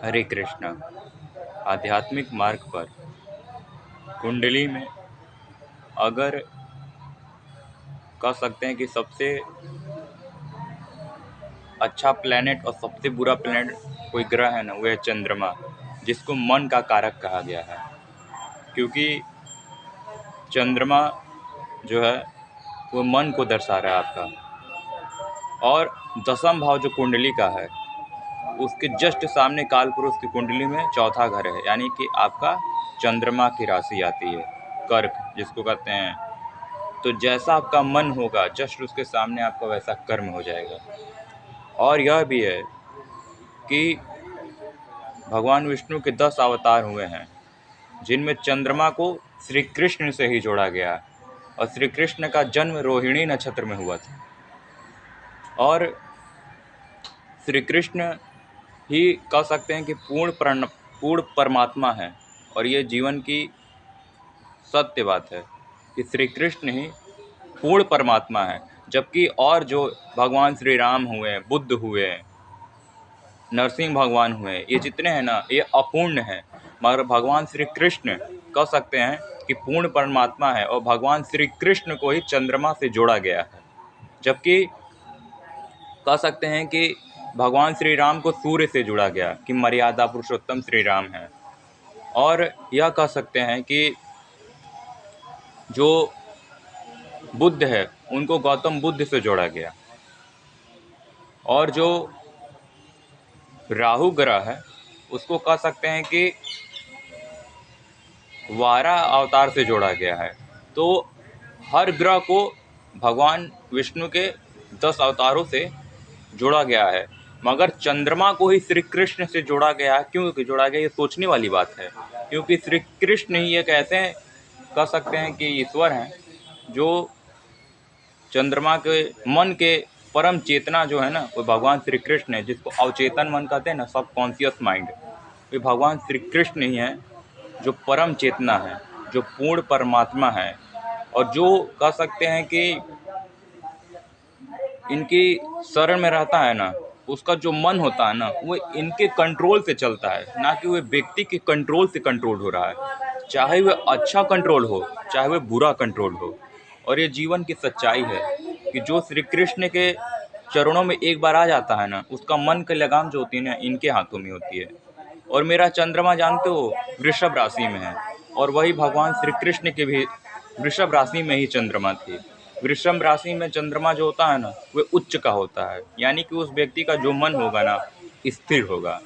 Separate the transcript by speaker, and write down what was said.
Speaker 1: हरे कृष्णा। आध्यात्मिक मार्ग पर कुंडली में अगर कह सकते हैं कि सबसे अच्छा प्लेनेट और सबसे बुरा प्लेनेट कोई ग्रह है ना, वो है चंद्रमा, जिसको मन का कारक कहा गया है। क्योंकि चंद्रमा जो है वो मन को दर्शा रहा है आपका। और दसम भाव जो कुंडली का है उसके जस्ट सामने कालपुरुष की कुंडली में चौथा घर है, यानी कि आपका चंद्रमा की राशि आती है कर्क, जिसको कहते हैं। तो जैसा आपका मन होगा जस्ट उसके सामने आपका वैसा कर्म हो जाएगा। और यह भी है कि भगवान विष्णु के 10 अवतार हुए हैं, जिनमें चंद्रमा को श्री कृष्ण से ही जोड़ा गया, और श्री कृष्ण का जन्म रोहिणी नक्षत्र में हुआ था। और श्री कृष्ण ही कह सकते हैं कि पूर्ण परमात्मा है। और ये जीवन की सत्य बात है कि श्री कृष्ण ही पूर्ण परमात्मा है, जबकि और जो भगवान श्री राम हुए, बुद्ध हुए, नरसिंह भगवान हुए, ये जितने हैं ना, ये अपूर्ण हैं। मगर भगवान श्री कृष्ण कह सकते हैं कि पूर्ण परमात्मा है, और भगवान श्री कृष्ण को ही चंद्रमा से जोड़ा गया है। जबकि कह सकते हैं कि भगवान श्री राम को सूर्य से जोड़ा गया कि मर्यादा पुरुषोत्तम श्री राम है। और यह कह सकते हैं कि जो बुद्ध है उनको गौतम बुद्ध से जोड़ा गया। और जो राहु ग्रह है उसको कह सकते हैं कि वारा अवतार से जोड़ा गया है। तो हर ग्रह को भगवान विष्णु के 10 अवतारों से जोड़ा गया है, मगर चंद्रमा को ही श्री कृष्ण से जोड़ा गया। क्यों जोड़ा गया, ये सोचने वाली बात है। क्योंकि श्री कृष्ण ही एक ऐसे कह सकते हैं कि ईश्वर हैं जो चंद्रमा के मन के परम चेतना जो है ना, वो भगवान श्री कृष्ण है, जिसको अवचेतन मन कहते हैं ना, सब कॉन्शियस माइंड। ये भगवान श्री कृष्ण ही है जो परम चेतना है, जो पूर्ण परमात्मा है। और जो कह सकते हैं कि इनकी शरण में रहता है ना, उसका जो मन होता है ना, वो इनके कंट्रोल से चलता है, ना कि वो व्यक्ति के कंट्रोल से कंट्रोल हो रहा है। चाहे वह अच्छा कंट्रोल हो, चाहे वह बुरा कंट्रोल हो। और ये जीवन की सच्चाई है कि जो श्री कृष्ण के चरणों में एक बार आ जाता है ना, उसका मन की लगाम जो होती है ना, इनके हाथों में होती है। और मेरा चंद्रमा जानते हो वृषभ राशि में है, और वही भगवान श्री कृष्ण के भी वृषभ राशि में ही चंद्रमा थी। वृषभ राशि में चंद्रमा जो होता है ना, वह उच्च का होता है, यानी कि उस व्यक्ति का जो मन होगा ना, स्थिर होगा।